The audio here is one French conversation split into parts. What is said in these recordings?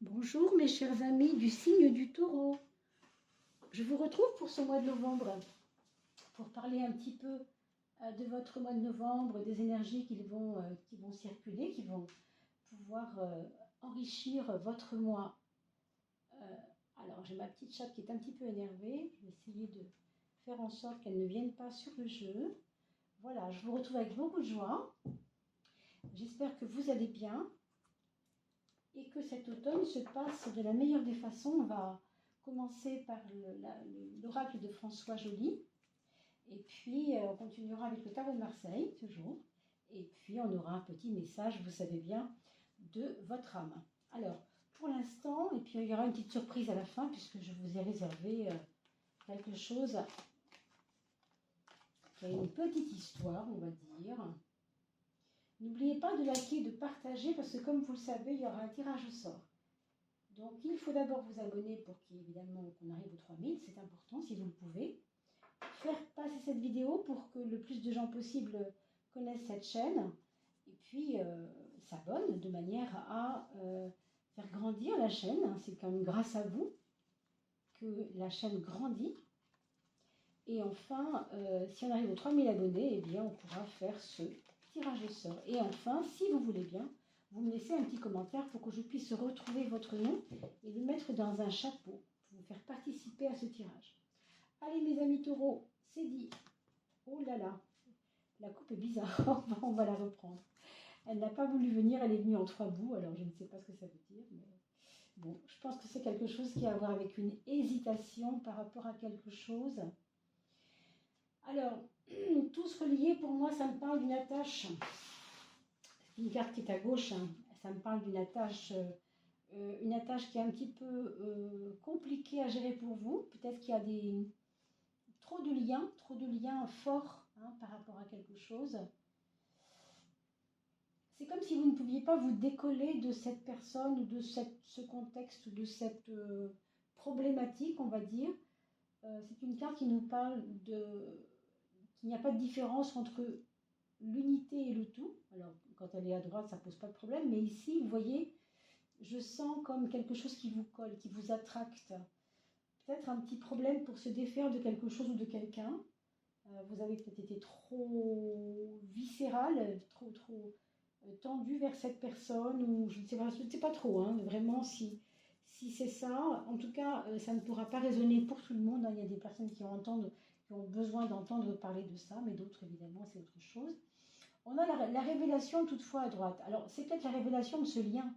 Bonjour mes chers amis du signe du Taureau. Je vous retrouve pour ce mois de novembre pour parler un petit peu de votre mois de novembre, des énergies qui vont circuler, qui vont pouvoir enrichir votre mois. Alors j'ai ma petite chatte qui est un petit peu énervée. Je vais essayer de faire en sorte qu'elle ne vienne pas sur le jeu. Voilà, je vous retrouve avec beaucoup de joie. J'espère que vous allez bien et que cet automne se passe de la meilleure des façons. On va commencer par l'oracle de François Joly, et puis on continuera avec le tarot de Marseille, toujours, et puis on aura un petit message, vous savez bien, de votre âme. Alors, pour l'instant, et puis il y aura une petite surprise à la fin, puisque je vous ai réservé quelque chose qui a une petite histoire, on va dire. N'oubliez pas de liker et de partager, parce que comme vous le savez, il y aura un tirage au sort. Donc, il faut d'abord vous abonner pour qu'évidemment qu'on arrive aux 3000, c'est important si vous le pouvez. Faire passer cette vidéo pour que le plus de gens possible connaissent cette chaîne et puis s'abonnent de manière à faire grandir la chaîne. C'est quand même grâce à vous que la chaîne grandit. Et enfin, si on arrive aux 3000 abonnés, eh bien, on pourra faire ce tirage au sort. Et enfin, si vous voulez bien, vous me laissez un petit commentaire pour que je puisse retrouver votre nom et le mettre dans un chapeau pour vous faire participer à ce tirage. Allez mes amis taureaux, c'est dit. Oh là là, la coupe est bizarre, on va la reprendre. Elle n'a pas voulu venir, elle est venue en 3 bouts, alors je ne sais pas ce que ça veut dire. Mais bon, je pense que c'est quelque chose qui a à voir avec une hésitation par rapport à quelque chose. Alors, tous reliés, pour moi, ça me parle d'une attache. C'est une carte qui est à gauche, hein. Ça me parle d'une attache qui est un petit peu compliquée à gérer pour vous. Peut-être qu'il y a trop de liens forts par rapport à quelque chose. C'est comme si vous ne pouviez pas vous décoller de cette personne ou de ce contexte ou de cette problématique, on va dire. C'est une carte qui nous parle qu'il n'y a pas de différence entre l'unité et le tout. Alors, quand elle est à droite, ça ne pose pas de problème. Mais ici, vous voyez, je sens comme quelque chose qui vous colle, qui vous attracte. Peut-être un petit problème pour se défaire de quelque chose ou de quelqu'un. Vous avez peut-être été trop viscéral, trop tendu vers cette personne, ou je ne sais pas trop, hein, vraiment si c'est ça. En tout cas, ça ne pourra pas résonner pour tout le monde. Hein. Il y a des personnes qui ont besoin d'entendre parler de ça, mais d'autres, évidemment, c'est autre chose. On a la révélation toutefois à droite. Alors, c'est peut-être la révélation de ce lien.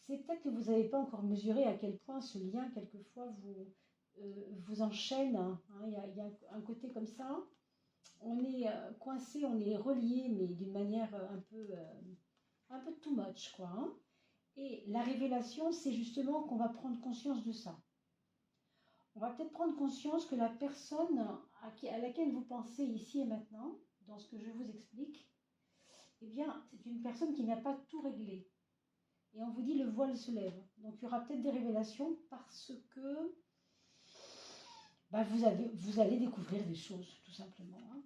C'est peut-être que vous n'avez pas encore mesuré à quel point ce lien, quelquefois, vous enchaîne. Hein. Il y a un côté comme ça. On est coincé, on est relié, mais d'une manière un peu too much, quoi. Hein. Et la révélation, c'est justement qu'on va prendre conscience de ça. On va peut-être prendre conscience que la personne à laquelle vous pensez ici et maintenant, dans ce que je vous explique, eh bien, c'est une personne qui n'a pas tout réglé. Et on vous dit le voile se lève. Donc il y aura peut-être des révélations parce que vous allez découvrir des choses, tout simplement. Hein.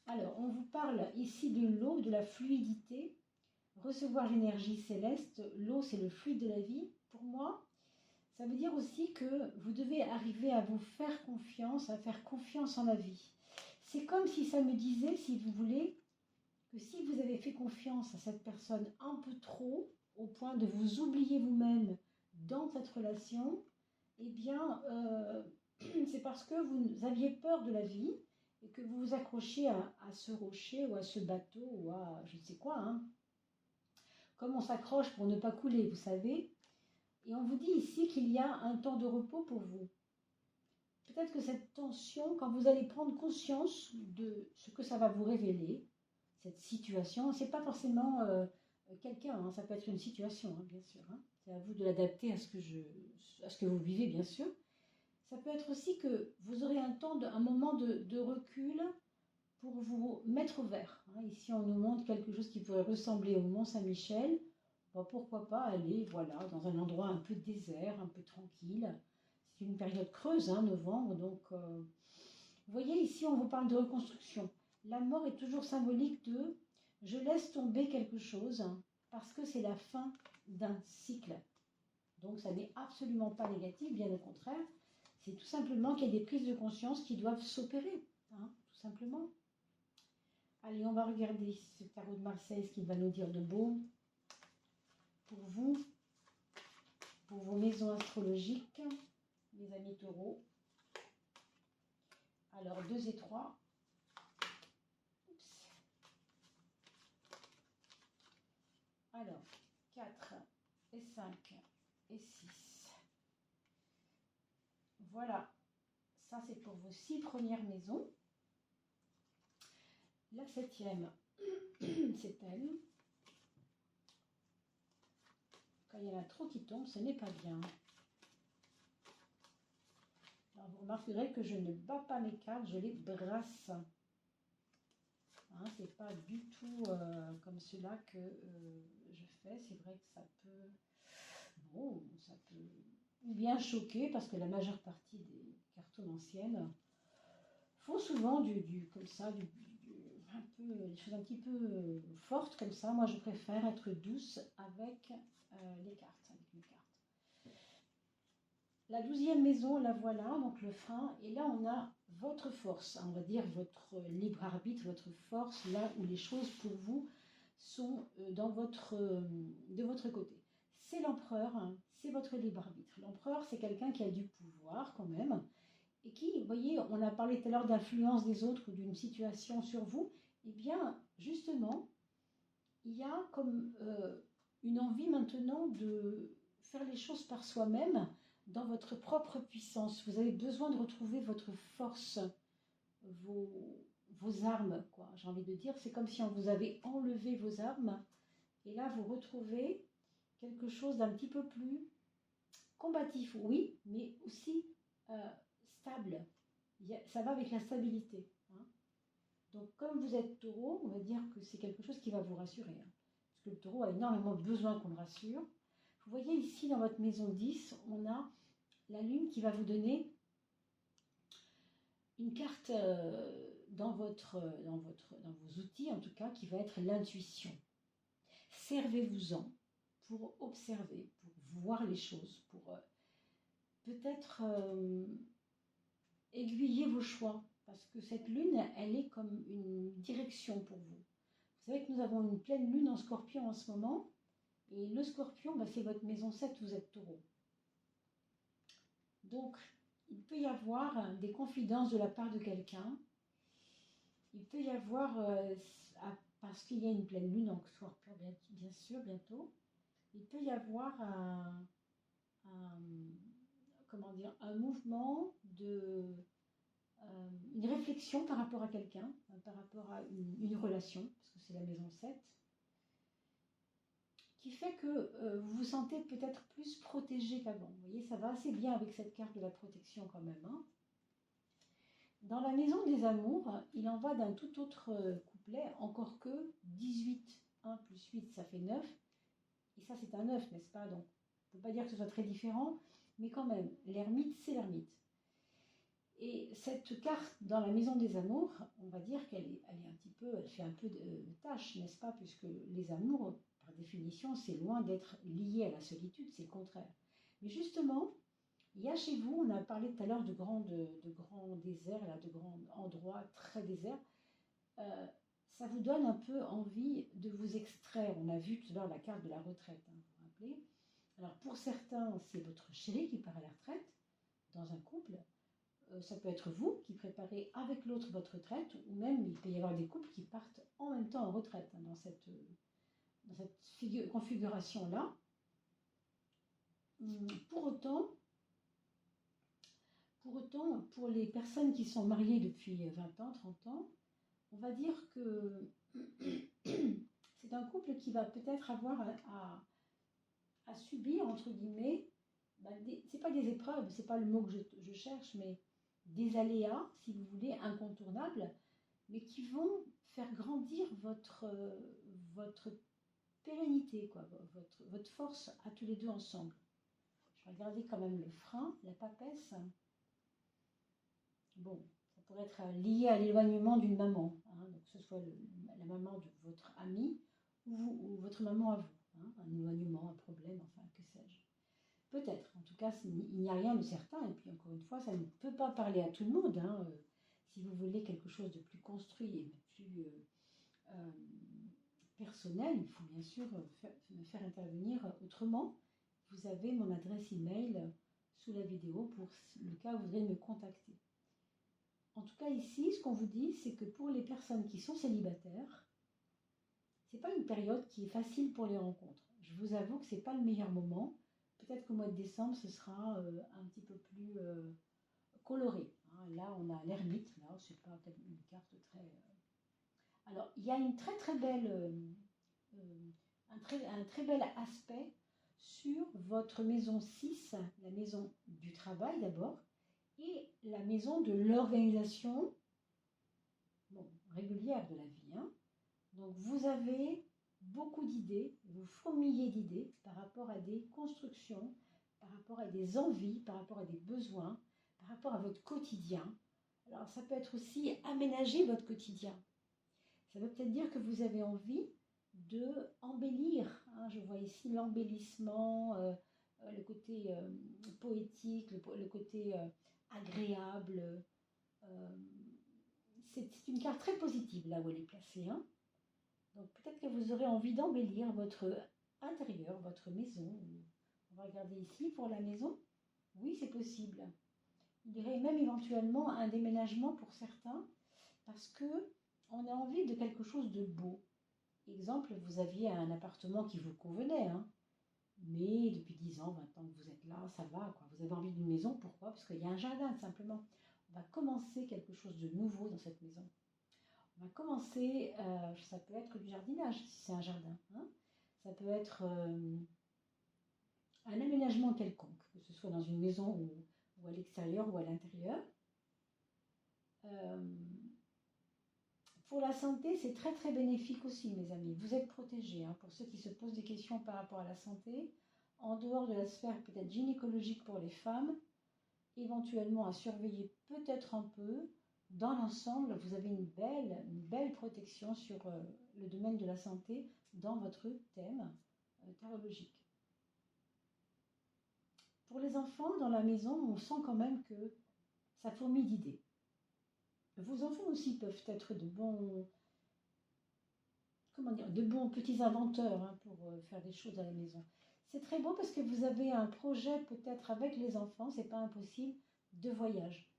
Alors, on vous parle ici de l'eau, de la fluidité. Recevoir l'énergie céleste, l'eau c'est le fluide de la vie. Pour moi, ça veut dire aussi que vous devez arriver à vous faire confiance, à faire confiance en la vie. C'est comme si ça me disait, si vous voulez, que si vous avez fait confiance à cette personne un peu trop, au point de vous oublier vous-même dans cette relation, eh bien, c'est parce que vous aviez peur de la vie et que vous vous accrochiez à ce rocher ou à ce bateau ou à je ne sais quoi, hein. Comme on s'accroche pour ne pas couler, vous savez. Et on vous dit ici qu'il y a un temps de repos pour vous. Peut-être que cette tension, quand vous allez prendre conscience de ce que ça va vous révéler, cette situation, c'est pas forcément quelqu'un, hein, ça peut être une situation, hein, bien sûr. Hein. C'est à vous de l'adapter à ce que vous vivez, bien sûr. Ça peut être aussi que vous aurez un moment de recul pour vous mettre au vert. Hein. Ici, on nous montre quelque chose qui pourrait ressembler au Mont Saint-Michel. Bon, pourquoi pas aller dans un endroit un peu désert, un peu tranquille. C'est une période creuse, hein, novembre. Donc, vous voyez, ici, on vous parle de reconstruction. La mort est toujours symbolique de « je laisse tomber quelque chose » parce que c'est la fin d'un cycle. Donc ça n'est absolument pas négatif, bien au contraire. C'est tout simplement qu'il y a des prises de conscience qui doivent s'opérer, hein, tout simplement. Allez, on va regarder ce tarot de Marseille, ce qu'il va nous dire de beau pour vous, pour vos maisons astrologiques, mes amis taureaux. Alors, 2 et 3. Oups. Alors, 4 et 5 et 6. Voilà, ça c'est pour vos 6 premières maisons. La 7e, c'est elle. Quand il y en a trop qui tombent, ce n'est pas bien. Alors vous remarquerez que je ne bats pas mes cartes, je les brasse. Hein, c'est pas du tout comme cela que je fais. C'est vrai que ça peut, bon, ça peut ou bien choquer parce que la majeure partie des cartomanciennes font souvent comme ça, un peu, des choses un petit peu fortes comme ça. Moi, je préfère être douce avec les cartes, avec mes cartes. La 12e maison, la voilà, donc le frein. Et là, on a votre force, on va dire votre libre arbitre, votre force, là où les choses pour vous sont de votre côté. C'est l'empereur, hein, c'est votre libre arbitre. L'empereur, c'est quelqu'un qui a du pouvoir quand même. Et qui, vous voyez, on a parlé tout à l'heure d'influence des autres ou d'une situation sur vous. Eh bien, justement, il y a comme une envie maintenant de faire les choses par soi-même, dans votre propre puissance. Vous avez besoin de retrouver votre force, vos armes, quoi. J'ai envie de dire, c'est comme si on vous avait enlevé vos armes, et là, vous retrouvez quelque chose d'un petit peu plus combatif, oui, mais aussi stable. Ça va avec la stabilité. Hein. Donc, comme vous êtes taureau, on va dire que c'est quelque chose qui va vous rassurer. Hein, parce que le taureau a énormément besoin qu'on le rassure. Vous voyez ici, dans votre maison 10, on a la lune qui va vous donner une carte dans vos outils, en tout cas, qui va être l'intuition. Servez-vous-en pour observer, pour voir les choses, pour peut-être aiguiller vos choix. Parce que cette lune, elle est comme une direction pour vous. Vous savez que nous avons une pleine lune en scorpion en ce moment. Et le scorpion, bah, c'est votre maison 7, vous êtes taureau. Donc, il peut y avoir des confidences de la part de quelqu'un. Il peut y avoir, parce qu'il y a une pleine lune en scorpion, bien sûr, bientôt, il peut y avoir comment dire, un mouvement une réflexion par rapport à quelqu'un, par rapport à une relation, parce que c'est la maison 7, qui fait que vous vous sentez peut-être plus protégé qu'avant. Vous voyez, ça va assez bien avec cette carte de la protection quand même. Hein. Dans la maison des amours, il en va d'un tout autre couplet, encore que 18, 1 plus 8, ça fait 9. Et ça, c'est un 9, n'est-ce pas? Donc, on ne peut pas dire que ce soit très différent, mais quand même, l'ermite, c'est l'ermite. Et cette carte dans la maison des amours, on va dire qu'elle elle fait un peu de tâche, n'est-ce pas? Puisque les amours, par définition, c'est loin d'être lié à la solitude, c'est le contraire. Mais justement, il y a chez vous, on a parlé tout à l'heure de grands déserts, là, de grands endroits très déserts. Ça vous donne un peu envie de vous extraire. On a vu tout à l'heure la carte de la retraite, hein, vous vous rappelez? Alors pour certains, c'est votre chéri qui part à la retraite dans un couple. Ça peut être vous qui préparez avec l'autre votre retraite, ou même il peut y avoir des couples qui partent en même temps en retraite hein, dans cette configuration-là. Pour autant, pour les personnes qui sont mariées depuis 20 ans, 30 ans, on va dire que c'est un couple qui va peut-être avoir à subir, entre guillemets, c'est pas des épreuves, c'est pas le mot que je cherche, mais des aléas, si vous voulez, incontournables, mais qui vont faire grandir votre pérennité, quoi, votre force à tous les deux ensemble. Je vais regarder quand même le frein, la papesse. Bon, ça pourrait être lié à l'éloignement d'une maman, hein, donc que ce soit la maman de votre ami ou votre maman à vous, hein, un éloignement, un problème, enfin, que sais-je. Peut-être. En tout cas, il n'y a rien de certain. Et puis, encore une fois, ça ne peut pas parler à tout le monde, hein. Si vous voulez quelque chose de plus construit et de plus euh, personnel, il faut bien sûr me faire intervenir autrement. Vous avez mon adresse email sous la vidéo pour le cas où vous voudrez me contacter. En tout cas, ici, ce qu'on vous dit, c'est que pour les personnes qui sont célibataires, ce n'est pas une période qui est facile pour les rencontres. Je vous avoue que ce n'est pas le meilleur moment. Peut-être qu'au mois de décembre, ce sera un petit peu plus coloré. Hein. Là, on a l'ermite. Là, c'est pas une carte très... Alors, il y a une très très belle, un très bel aspect sur votre maison 6, la maison du travail d'abord, et la maison de l'organisation régulière de la vie. Hein. Donc, vous avez beaucoup d'idées, vous fourmillez d'idées par rapport à des constructions, par rapport à des envies, par rapport à des besoins, par rapport à votre quotidien. Alors, ça peut être aussi aménager votre quotidien. Ça veut peut-être dire que vous avez envie de embellir. Hein. Je vois ici l'embellissement, le côté poétique, le côté agréable. C'est une carte très positive là où elle est placée. Hein. Donc peut-être que vous aurez envie d'embellir votre intérieur, votre maison. On va regarder ici pour la maison. Oui, c'est possible. Il y aurait même éventuellement un déménagement pour certains parce que on a envie de quelque chose de beau. Exemple, vous aviez un appartement qui vous convenait, hein, mais depuis 10 ans, 20 ans que vous êtes là, ça va, quoi. Vous avez envie d'une maison, pourquoi? Parce qu'il y a un jardin, simplement. On va commencer quelque chose de nouveau dans cette maison. On va commencer, ça peut être du jardinage, si c'est un jardin. Hein. Ça peut être un aménagement quelconque, que ce soit dans une maison ou à l'extérieur ou à l'intérieur. Pour la santé, c'est très très bénéfique aussi, mes amis. Vous êtes protégés. Hein, pour ceux qui se posent des questions par rapport à la santé, en dehors de la sphère peut-être gynécologique pour les femmes, éventuellement à surveiller peut-être un peu, dans l'ensemble, vous avez une belle protection sur le domaine de la santé dans votre thème tarologique. Pour les enfants, dans la maison, on sent quand même que ça fourmille d'idées. Vos enfants aussi peuvent être de bons petits inventeurs hein, pour faire des choses à la maison. C'est très beau parce que vous avez un projet peut-être avec les enfants, c'est pas impossible, de voyage.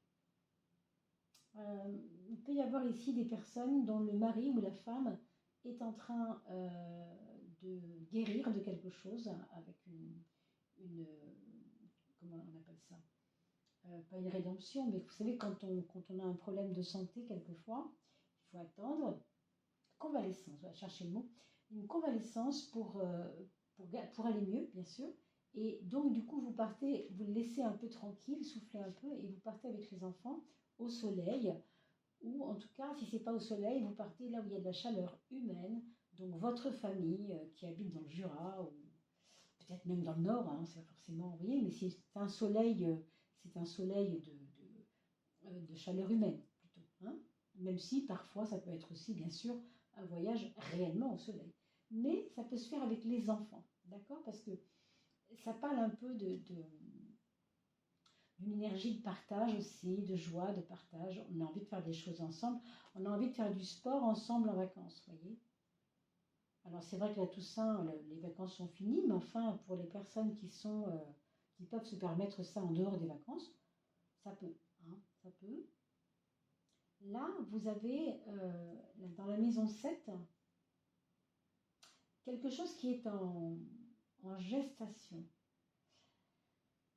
Il peut y avoir ici des personnes dont le mari ou la femme est en train de guérir de quelque chose avec une comment on appelle ça, pas une rédemption, mais vous savez, quand on a un problème de santé, quelquefois, il faut attendre, convalescence, on va chercher le mot, une convalescence pour aller mieux, bien sûr. Et donc, du coup, vous partez, vous le laissez un peu tranquille, soufflez un peu, et vous partez avec les enfants au soleil, ou en tout cas, si ce n'est pas au soleil, vous partez là où il y a de la chaleur humaine, donc votre famille qui habite dans le Jura, ou peut-être même dans le Nord, hein, c'est pas forcément, vous voyez, mais c'est un soleil de chaleur humaine, plutôt. Hein, même si parfois, ça peut être aussi, bien sûr, un voyage réellement au soleil. Mais ça peut se faire avec les enfants, d'accord? Parce que ça parle un peu d'une énergie de partage aussi, de joie, de partage. On a envie de faire des choses ensemble. On a envie de faire du sport ensemble en vacances, vous voyez? Alors c'est vrai que la Toussaint, les vacances sont finies, mais enfin, pour les personnes qui peuvent se permettre ça en dehors des vacances, ça peut, hein, ça peut. Là, vous avez, dans la maison 7, quelque chose qui est en gestation.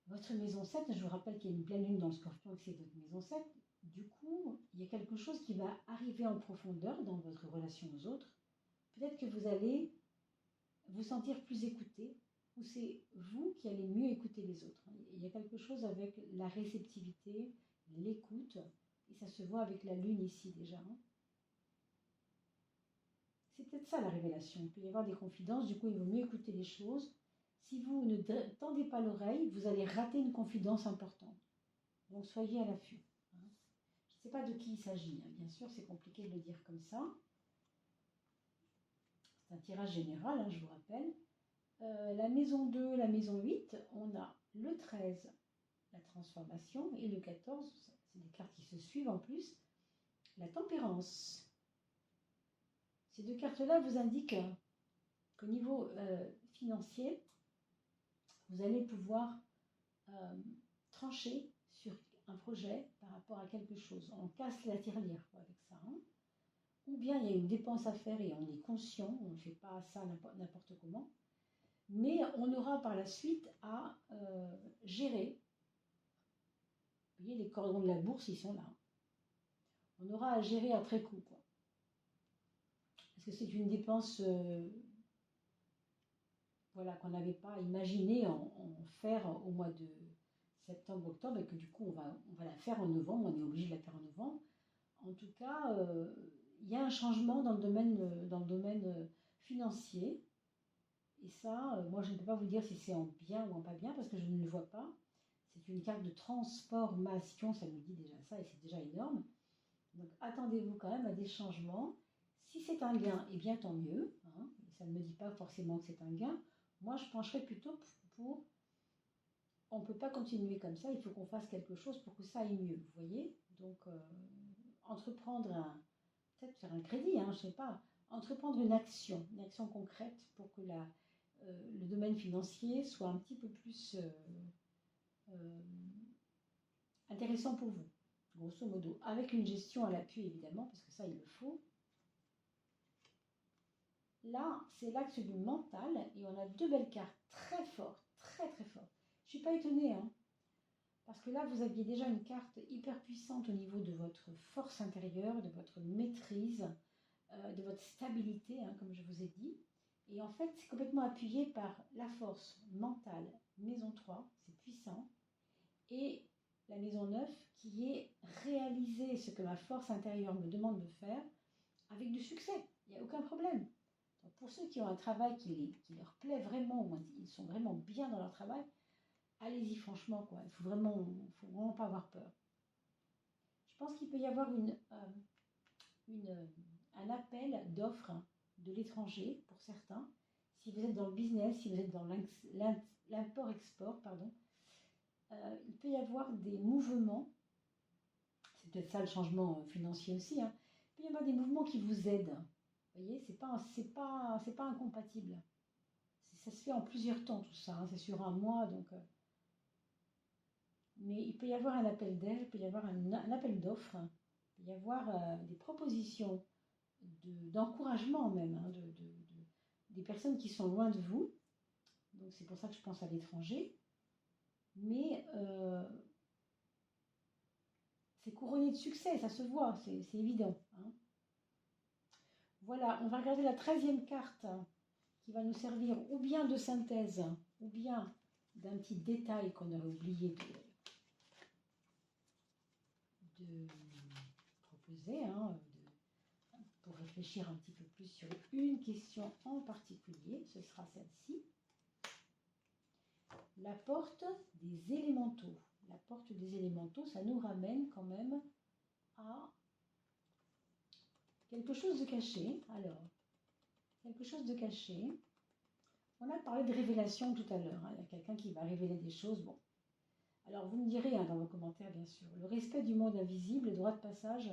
Votre maison 7, je vous rappelle qu'il y a une pleine lune dans le Scorpion et que c'est votre maison 7. Du coup, il y a quelque chose qui va arriver en profondeur dans votre relation aux autres. Peut-être que vous allez vous sentir plus écouté, ou c'est vous qui allez mieux écouter les autres. Il y a quelque chose avec la réceptivité, l'écoute, et ça se voit avec la lune ici déjà. C'est peut-être ça la révélation. Il peut y avoir des confidences, du coup il vaut mieux écouter les choses. Si vous ne tendez pas l'oreille, vous allez rater une confidence importante. Donc soyez à l'affût. Je ne sais pas de qui il s'agit. Bien sûr, c'est compliqué de le dire comme ça. C'est un tirage général, je vous rappelle. La maison 2, la maison 8, on a le 13, la transformation, et le 14, c'est des cartes qui se suivent en plus, la tempérance. Ces deux cartes-là vous indiquent qu'au niveau financier, vous allez pouvoir trancher sur un projet par rapport à quelque chose. On casse la tirelire avec ça. Hein. Ou bien il y a une dépense à faire et on est conscient, on ne fait pas ça n'importe comment. Mais on aura par la suite à gérer. Vous voyez, les cordons de la bourse, ils sont là. On aura à gérer après coup, quoi. Parce que c'est une dépense voilà, qu'on n'avait pas imaginé en faire au mois de septembre, octobre, et que du coup, on va la faire en novembre. On est obligé de la faire en novembre. En tout cas, il y a un changement dans le domaine financier. Et ça, moi, je ne peux pas vous dire si c'est en bien ou en pas bien, parce que je ne le vois pas. C'est une carte de transformation, ça nous dit déjà ça, et c'est déjà énorme. Donc, attendez-vous quand même à des changements. Si c'est un gain, eh bien, tant mieux. Hein, ça ne me dit pas forcément que c'est un gain. Moi, je pencherais plutôt pour on ne peut pas continuer comme ça, il faut qu'on fasse quelque chose pour que ça aille mieux, vous voyez. Donc, entreprendre peut-être faire un crédit, hein, je ne sais pas, entreprendre une action concrète pour que le domaine financier soit un petit peu plus intéressant pour vous, grosso modo, avec une gestion à l'appui évidemment, parce que ça il le faut. Là, c'est l'axe du mental et on a deux belles cartes très fortes, très très fortes. Je ne suis pas étonnée, hein, parce que là, vous aviez déjà une carte hyper puissante au niveau de votre force intérieure, de votre maîtrise, de votre stabilité, hein, comme je vous ai dit. Et en fait, c'est complètement appuyé par la force mentale, maison 3, c'est puissant, et la maison 9 qui est réaliser ce que ma force intérieure me demande de faire avec du succès. Il n'y a aucun problème. Donc pour ceux qui ont un travail qui leur plaît vraiment, ou ils sont vraiment bien dans leur travail, allez-y franchement, quoi. Il faut vraiment pas avoir peur. Je pense qu'il peut y avoir un appel d'offres de l'étranger pour certains. Si vous êtes dans le business, si vous êtes dans l'import-export, pardon, il peut y avoir des mouvements, c'est peut-être ça le changement financier aussi, hein. Il peut y avoir des mouvements qui vous aident. Vous voyez, c'est pas incompatible. Ça se fait en plusieurs temps tout ça, hein. C'est sur un mois, donc. Mais il peut y avoir un appel d'air, il peut y avoir un appel d'offres, il peut y avoir des propositions d'encouragement même, hein, des personnes qui sont loin de vous. Donc c'est pour ça que je pense à l'étranger. Mais c'est couronné de succès, ça se voit, c'est évident. Hein. Voilà, on va regarder la 13e carte qui va nous servir ou bien de synthèse, ou bien d'un petit détail qu'on aurait oublié de proposer, hein, pour réfléchir un petit peu plus sur une question en particulier, ce sera celle-ci. La porte des élémentaux. La porte des élémentaux, ça nous ramène quand même à quelque chose de caché. Alors, quelque chose de caché. On a parlé de révélation tout à l'heure. Hein. Il y a quelqu'un qui va révéler des choses. Bon. Alors, vous me direz hein, dans vos commentaires, bien sûr, le respect du monde invisible, le droit de passage,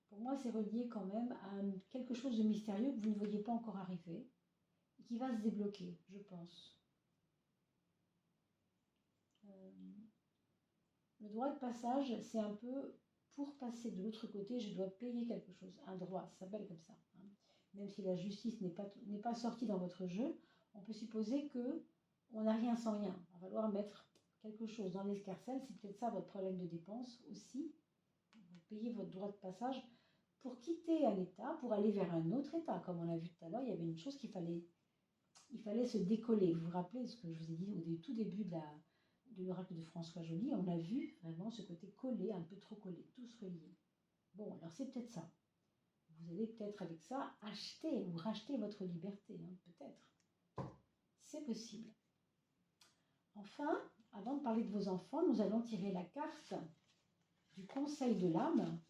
pour moi, c'est relié quand même à quelque chose de mystérieux que vous ne voyez pas encore arriver et qui va se débloquer, je pense. Le droit de passage, c'est un peu, pour passer de l'autre côté, je dois payer quelque chose, un droit, ça s'appelle comme ça. Hein. Même si la justice n'est pas sortie dans votre jeu, on peut supposer qu'on n'a rien sans rien. Il va falloir mettre quelque chose dans l'escarcelle, c'est peut-être ça votre problème de dépense aussi. Vous payez votre droit de passage pour quitter un état, pour aller vers un autre état. Comme on l'a vu tout à l'heure, il y avait une chose il fallait se décoller. Vous vous rappelez ce que je vous ai dit au tout début de l'oracle de François Joly, on a vu vraiment ce côté collé, un peu trop collé, tous reliés. Bon, alors c'est peut-être ça. Vous allez peut-être avec ça acheter ou racheter votre liberté, hein, peut-être. C'est possible. Enfin, avant de parler de vos enfants, nous allons tirer la carte du conseil de l'âme,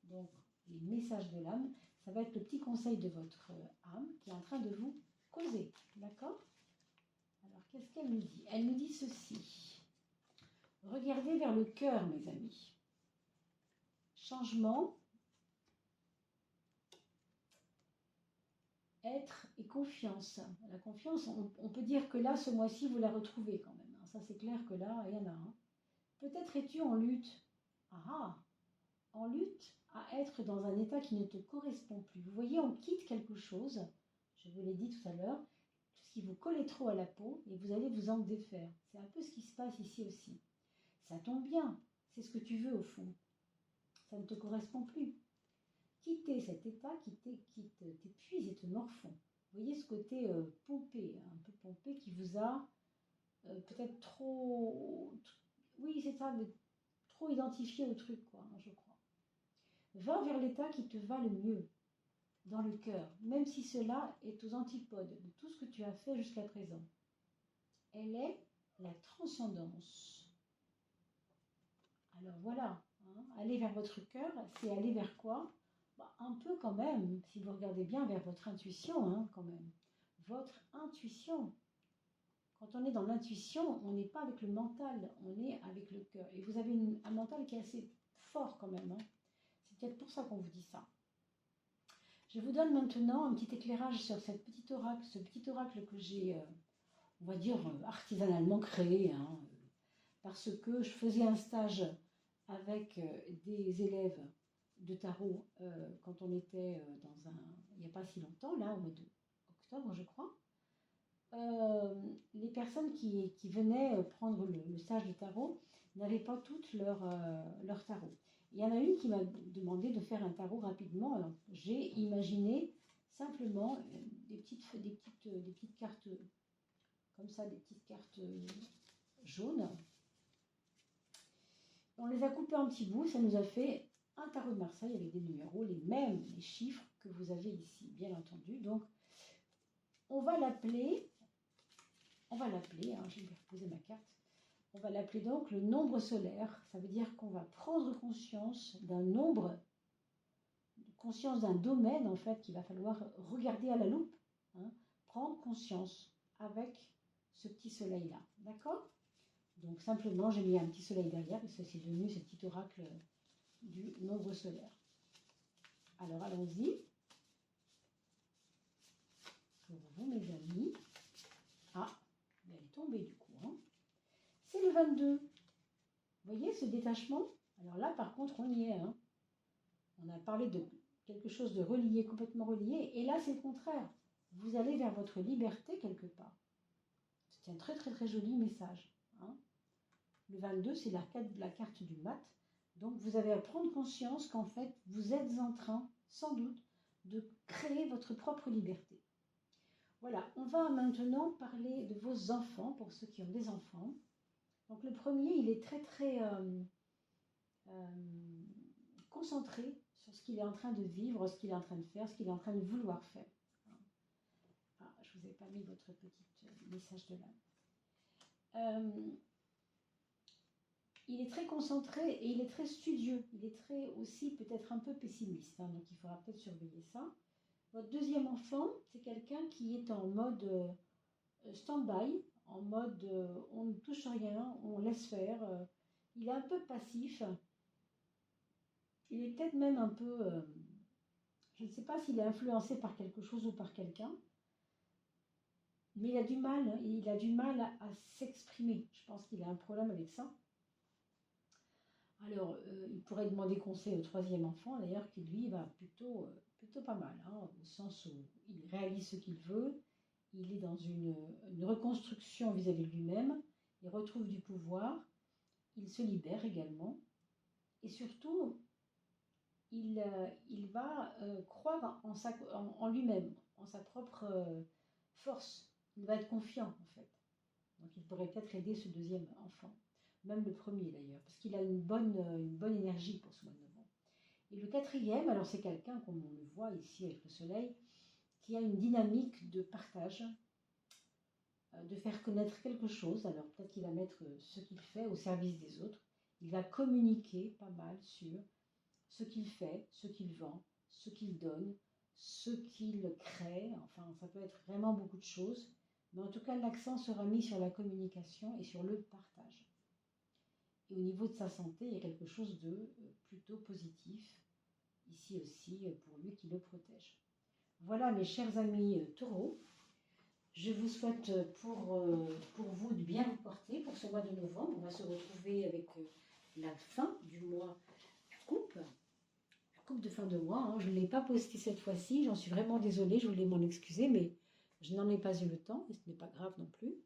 donc les messages de l'âme. Ça va être le petit conseil de votre âme qui est en train de vous causer, d'accord ? Alors, qu'est-ce qu'elle nous dit? Elle nous dit ceci. Regardez vers le cœur, mes amis. Changement, être et confiance. La confiance, on peut dire que là, ce mois-ci, vous la retrouvez quand même. Ça, c'est clair que là, il y en a un. Peut-être es-tu en lutte. Ah, en lutte à être dans un état qui ne te correspond plus. Vous voyez, on quitte quelque chose, je vous l'ai dit tout à l'heure, tout ce qui vous collait trop à la peau, et vous allez vous en défaire. C'est un peu ce qui se passe ici aussi. Ça tombe bien, c'est ce que tu veux au fond. Ça ne te correspond plus. Quitter cet état qui t'épuise et te morfond. Vous voyez ce côté pompé, un peu pompé, qui vous a peut-être trop... Oui, c'est ça, mais trop identifié au truc, quoi, hein, je crois. Va vers l'état qui te va le mieux, dans le cœur, même si cela est aux antipodes de tout ce que tu as fait jusqu'à présent. Elle est la transcendance. Alors voilà, hein, aller vers votre cœur, c'est aller vers quoi? Un peu quand même, si vous regardez bien, vers votre intuition, hein, quand même. Votre intuition. Quand on est dans l'intuition, on n'est pas avec le mental, on est avec le cœur. Et vous avez un mental qui est assez fort quand même, hein. C'est peut-être pour ça qu'on vous dit ça. Je vous donne maintenant un petit éclairage sur ce petit oracle que j'ai, on va dire, artisanalement créé, hein, parce que je faisais un stage avec des élèves de tarot quand on était il n'y a pas si longtemps, là, au mois d'octobre, je crois. Les personnes qui venaient prendre le stage de tarot n'avaient pas toutes leur tarot. Il y en a une qui m'a demandé de faire un tarot rapidement. Alors, j'ai imaginé simplement des petites cartes comme ça, des petites cartes jaunes. On les a coupées en petits bouts, ça nous a fait un tarot de Marseille avec des numéros, les mêmes, les chiffres que vous avez ici, bien entendu. Donc, on va l'appeler, hein, je vais reposer ma carte. On va l'appeler donc le nombre solaire. Ça veut dire qu'on va prendre conscience d'un nombre, conscience d'un domaine en fait qu'il va falloir regarder à la loupe, hein, prendre conscience avec ce petit soleil-là. D'accord? Donc simplement, j'ai mis un petit soleil derrière parce que c'est devenu ce petit oracle du nombre solaire. Alors allons-y. Pour vous, mes amis. Ah, elle est tombée du coup, hein. C'est le 22. Vous voyez ce détachement? Alors là, par contre, on y est, hein. On a parlé de quelque chose de relié, complètement relié. Et là, c'est le contraire. Vous allez vers votre liberté quelque part. C'est un très, très, très joli message, hein. Le 22, c'est la carte du mat. Donc, vous avez à prendre conscience qu'en fait, vous êtes en train, sans doute, de créer votre propre liberté. Voilà, on va maintenant parler de vos enfants, pour ceux qui ont des enfants. Donc le premier, il est très très concentré sur ce qu'il est en train de vivre, ce qu'il est en train de faire, ce qu'il est en train de vouloir faire. Ah, je ne vous ai pas mis votre petit message de l'âme. Il est très concentré et il est très studieux. Il est très aussi peut-être un peu pessimiste, hein, donc il faudra peut-être surveiller ça. Votre deuxième enfant, c'est quelqu'un qui est en mode stand-by, en mode on ne touche rien, on laisse faire. Il est un peu passif. Il est peut-être même un peu, je ne sais pas s'il est influencé par quelque chose ou par quelqu'un, mais il a du mal à s'exprimer. Je pense qu'il a un problème avec ça. Alors, il pourrait demander conseil au troisième enfant, d'ailleurs, qui lui va plutôt pas mal, hein, au sens où il réalise ce qu'il veut, il est dans une reconstruction vis-à-vis de lui-même, il retrouve du pouvoir, il se libère également, et surtout, il va croire en lui-même, en sa propre force. Il va être confiant, en fait. Donc, il pourrait peut-être aider ce deuxième enfant. Même le premier d'ailleurs, parce qu'il a une bonne énergie pour ce mois de novembre. Et le quatrième, alors c'est quelqu'un, comme on le voit ici avec le soleil, qui a une dynamique de partage, de faire connaître quelque chose. Alors peut-être qu'il va mettre ce qu'il fait au service des autres. Il va communiquer pas mal sur ce qu'il fait, ce qu'il vend, ce qu'il donne, ce qu'il crée. Enfin, ça peut être vraiment beaucoup de choses. Mais en tout cas, l'accent sera mis sur la communication et sur le partage. Et au niveau de sa santé, il y a quelque chose de plutôt positif, ici aussi, pour lui qui le protège. Voilà, mes chers amis taureaux, je vous souhaite pour vous de bien vous porter pour ce mois de novembre. On va se retrouver avec la fin du mois coupe, la coupe de fin de mois. Hein. Je ne l'ai pas posté cette fois-ci, j'en suis vraiment désolée, je voulais m'en excuser, mais je n'en ai pas eu le temps et ce n'est pas grave non plus.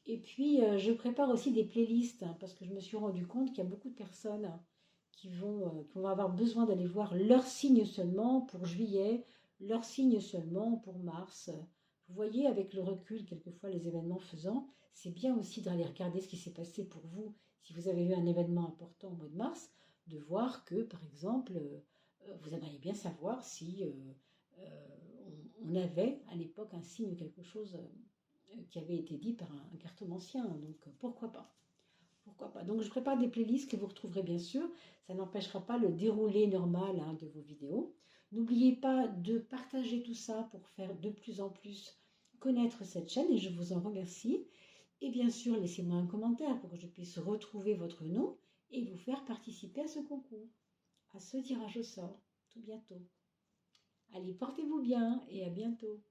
Et puis, je prépare aussi des playlists hein, parce que je me suis rendu compte qu'il y a beaucoup de personnes qui vont avoir besoin d'aller voir leur signe seulement pour juillet, leur signe seulement pour mars. Vous voyez, avec le recul, quelquefois les événements faisant, c'est bien aussi d'aller regarder ce qui s'est passé pour vous, si vous avez eu un événement important au mois de mars, de voir que, par exemple, vous aimeriez bien savoir si on avait à l'époque un signe ou quelque chose qui avait été dit par un cartomancien. Donc pourquoi pas? Pourquoi pas? Donc je prépare des playlists que vous retrouverez bien sûr. Ça n'empêchera pas le déroulé normal hein, de vos vidéos. N'oubliez pas de partager tout ça pour faire de plus en plus connaître cette chaîne et je vous en remercie. Et bien sûr, laissez-moi un commentaire pour que je puisse retrouver votre nom et vous faire participer à ce concours, à ce tirage au sort, tout bientôt. Allez, portez-vous bien et à bientôt.